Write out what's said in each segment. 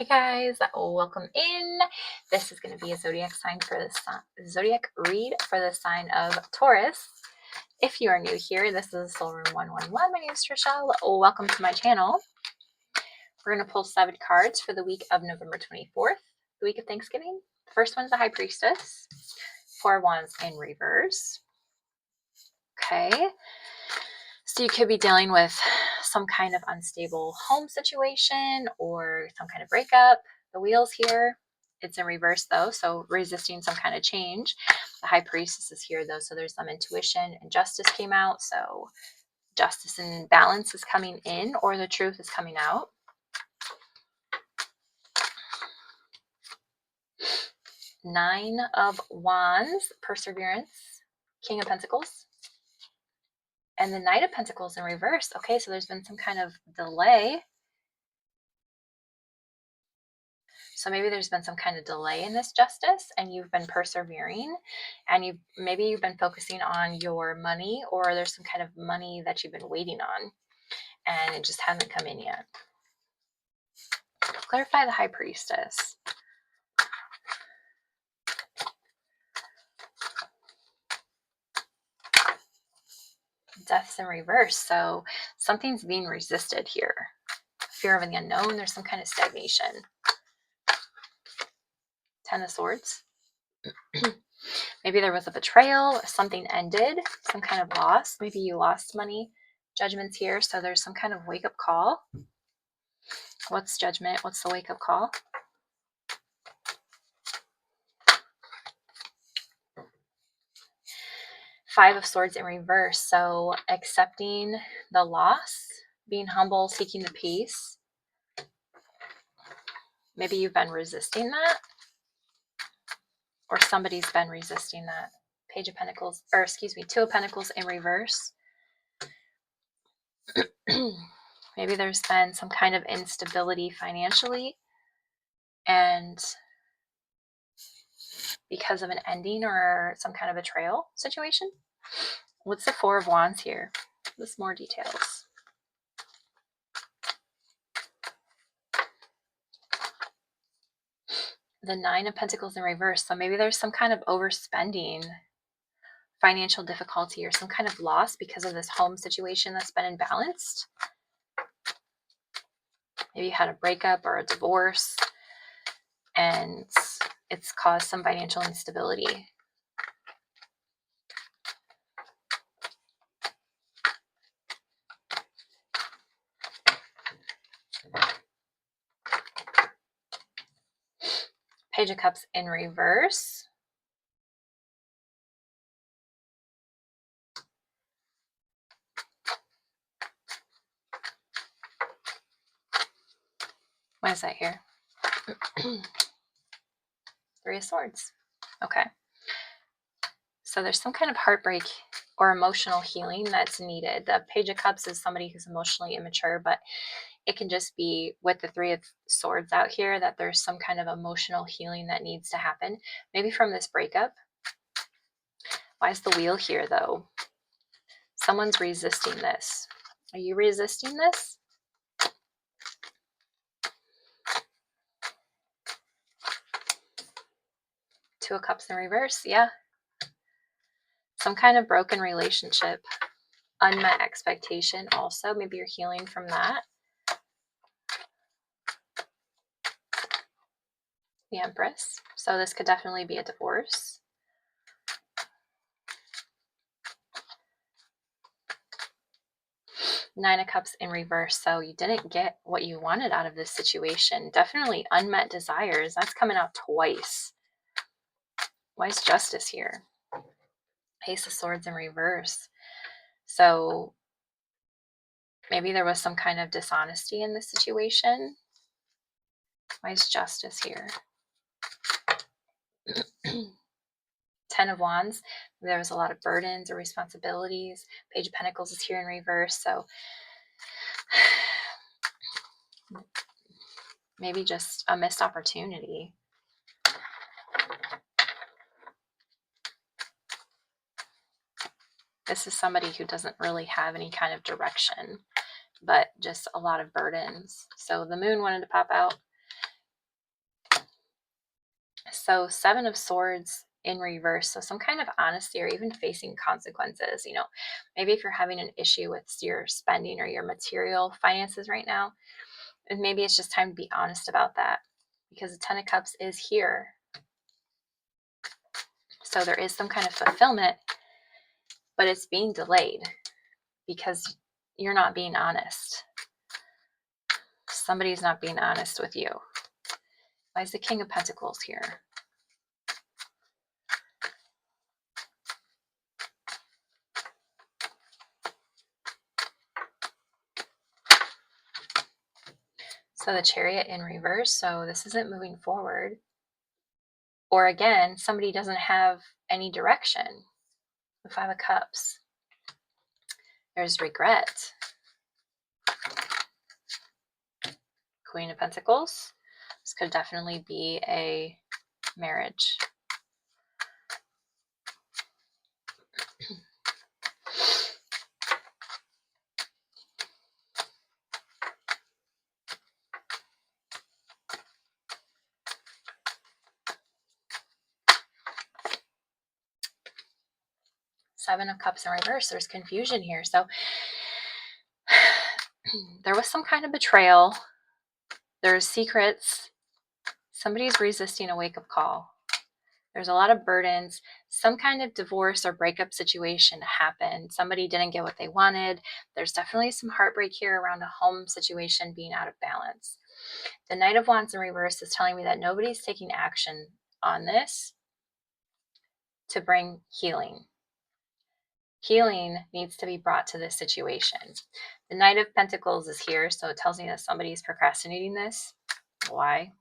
Hey guys, welcome in. This is going to be a zodiac zodiac read for the sign of Taurus. If you are new here, this is Soul Room 111. My name is Trishelle. Welcome to my channel. We're going to pull 7 cards for the week of November 24th, the week of Thanksgiving. The first one is the High Priestess, 4 Wands in reverse. Okay, so you could be dealing with some kind of unstable home situation or some kind of breakup. The wheels here, it's in reverse though, so resisting some kind of change. The High Priestess is here though, so there's some intuition, and Justice came out, so justice and balance is coming in, or the truth is coming out. Nine of Wands, perseverance, King of Pentacles, and the Knight of Pentacles in reverse. Okay, so there's been some kind of delay. So maybe there's been some kind of delay in this justice, and you've been persevering, and maybe you've been focusing on your money, or there's some kind of money that you've been waiting on, and it just hasn't come in yet. Clarify the High Priestess. Death's in reverse, so something's being resisted here. Fear of the unknown, there's some kind of stagnation. 10 of Swords. Maybe there was a betrayal, something ended, some kind of loss. Maybe you lost money. Judgment's here, so there's some kind of wake-up call. What's Judgment? What's the wake-up call? Five of Swords in reverse, so accepting the loss, being humble, seeking the peace. Maybe you've been resisting that, or somebody's been resisting that. Page of Pentacles, or excuse me, Two of Pentacles in reverse. Maybe there's been some kind of instability financially, and because of an ending or some kind of betrayal situation. What's the Four of Wands here? With more details. The Nine of Pentacles in reverse. So maybe there's some kind of overspending, financial difficulty, or some kind of loss because of this home situation that's been imbalanced. Maybe you had a breakup or a divorce, and it's caused some financial instability. Page of Cups in reverse. What is that here? Three of Swords. Okay. So there's some kind of heartbreak or emotional healing that's needed. The Page of Cups is somebody who's emotionally immature, but it can just be with the Three of Swords out here that there's some kind of emotional healing that needs to happen. Maybe from this breakup. Why is the Wheel here though? Someone's resisting this. Are you resisting this? Two of Cups in reverse. Yeah. Some kind of broken relationship. Unmet expectation also. Maybe you're healing from that. The Empress. So this could definitely be a divorce. Nine of Cups in reverse. So you didn't get what you wanted out of this situation. Definitely unmet desires. That's coming out twice. Why is Justice here? Ace of Swords in reverse. So maybe there was some kind of dishonesty in this situation. Why is Justice here? 10 of Wands. There was a lot of burdens or responsibilities. Page of Pentacles is here in reverse. So maybe just a missed opportunity. This is somebody who doesn't really have any kind of direction, but just a lot of burdens. So the Moon wanted to pop out. So 7 of Swords in reverse. So some kind of honesty or even facing consequences. Maybe if you're having an issue with your spending or your material finances right now, and maybe it's just time to be honest about that, because the 10 of Cups is here. So there is some kind of fulfillment, but it's being delayed because you're not being honest. Somebody's not being honest with you. Why is the King of Pentacles here? So the Chariot in reverse. So this isn't moving forward. Or again, somebody doesn't have any direction. The 5 of Cups. There's regret. Queen of Pentacles. This could definitely be a marriage. Seven of Cups in reverse. There's confusion here. So there was some kind of betrayal. There's secrets. Somebody's resisting a wake-up call. There's a lot of burdens. Some kind of divorce or breakup situation happened. Somebody didn't get what they wanted. There's definitely some heartbreak here around a home situation being out of balance. The Knight of Wands in reverse is telling me that nobody's taking action on this to bring healing. Healing needs to be brought to this situation. The Knight of Pentacles is here, so it tells me that somebody's procrastinating this. Why?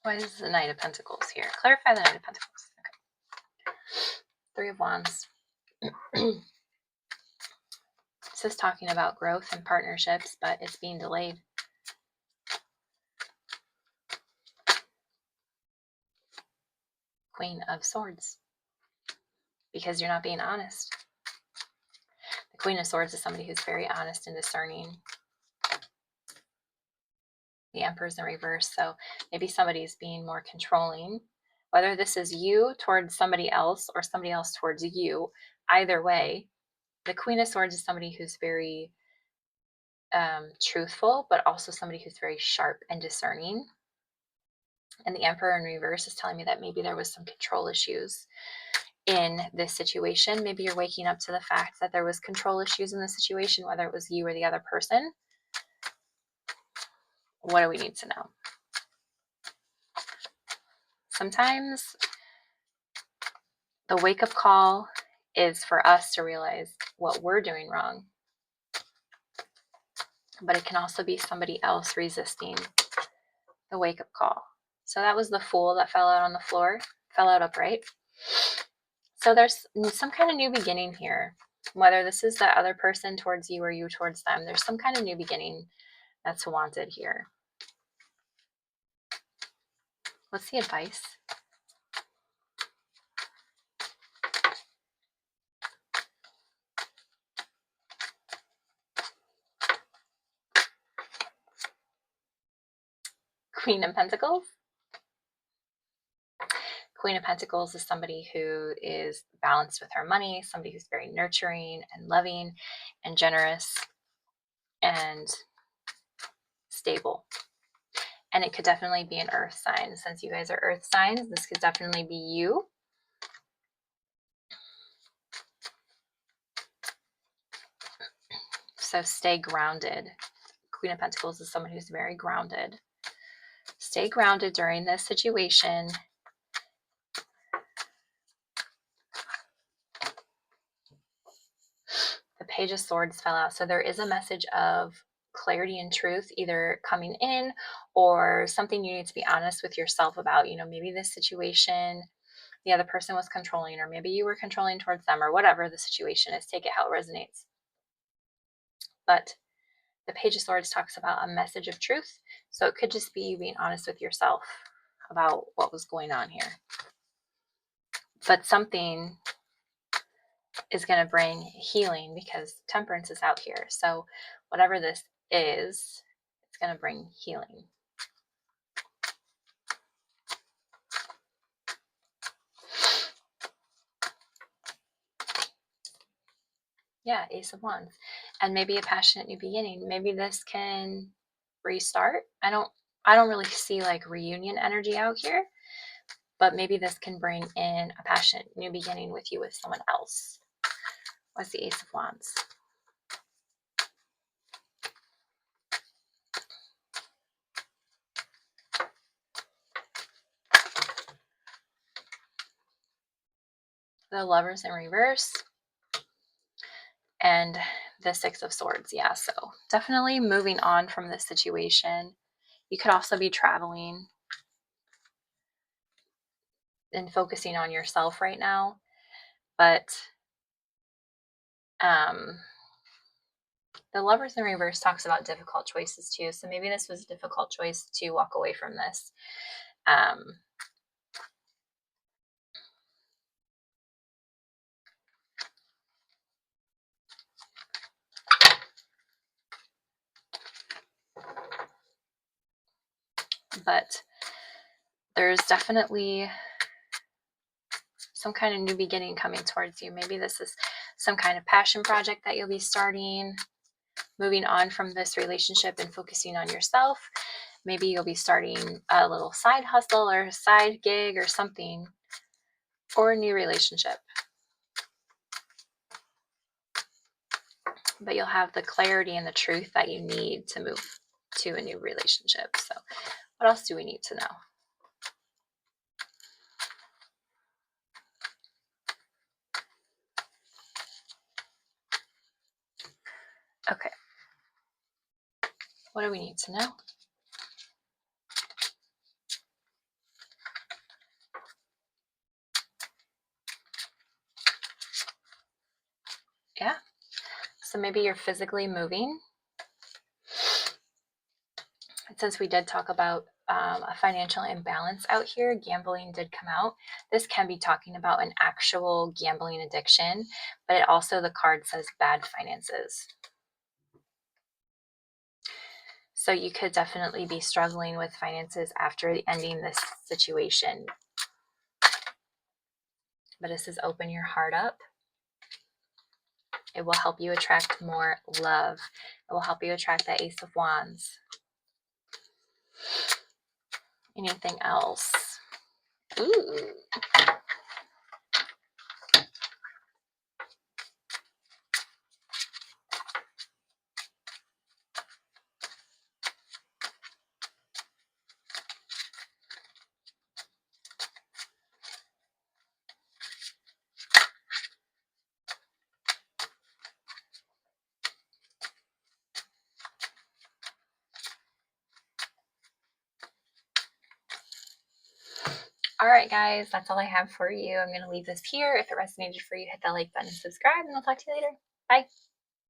Why is the Knight of Pentacles here? Clarify the Knight of Pentacles. Okay. 3 of Wands. This is talking about growth and partnerships, but it's being delayed. Queen of Swords. Because you're not being honest. The Queen of Swords is somebody who's very honest and discerning. The Emperor's in reverse, so maybe somebody's being more controlling. Whether this is you towards somebody else or somebody else towards you, either way, the Queen of Swords is somebody who's very truthful, but also somebody who's very sharp and discerning. And the Emperor in reverse is telling me that maybe there was some control issues in this situation. Maybe you're waking up to the fact that there was control issues in the situation, whether it was you or the other person. What do we need to know? Sometimes the wake-up call is for us to realize what we're doing wrong. But it can also be somebody else resisting the wake-up call. So that was the Fool that fell out on the floor, fell out upright. So there's some kind of new beginning here. Whether this is the other person towards you or you towards them, there's some kind of new beginning that's wanted here. What's the advice? Queen of Pentacles. Queen of Pentacles is somebody who is balanced with her money, somebody who's very nurturing and loving and generous and stable. And it could definitely be an earth sign. Since you guys are earth signs, this could definitely be you. So stay grounded. Queen of Pentacles is someone who's very grounded. Stay grounded during this situation. The Page of Swords fell out. So there is a message of clarity and truth either coming in, or something you need to be honest with yourself about. Maybe this situation, the other person was controlling, or maybe you were controlling towards them, or whatever the situation is. Take it how it resonates. but the Page of Swords talks about a message of truth. So it could just be you being honest with yourself about what was going on here. But something is going to bring healing because Temperance is out here. So whatever this is, it's going to bring healing. Yeah, Ace of Wands. And maybe a passionate new beginning. Maybe this can restart. I don't really see like reunion energy out here, but maybe this can bring in a passionate new beginning with you with someone else. What's the Ace of Wands? The Lovers in reverse. And the Six of Swords. Yeah, so definitely moving on from this situation. You could also be traveling and focusing on yourself right now. But the Lovers in reverse talks about difficult choices too. So maybe this was a difficult choice to walk away from this. But there's definitely some kind of new beginning coming towards you. Maybe this is some kind of passion project that you'll be starting, moving on from this relationship and focusing on yourself. Maybe you'll be starting a little side hustle or a side gig or something, or a new relationship. But you'll have the clarity and the truth that you need to move to a new relationship. So what else do we need to know? Okay. What do we need to know? Yeah. So maybe you're physically moving. Since we did talk about a financial imbalance out here, gambling did come out. This can be talking about an actual gambling addiction, but it also, the card says bad finances. So you could definitely be struggling with finances after ending this situation. But this is open your heart up. It will help you attract more love. It will help you attract that Ace of Wands. Anything else? Ooh. All right, guys, that's all I have for you. I'm going to leave this here. If it resonated for you, hit that like button and subscribe, and I'll talk to you later. Bye.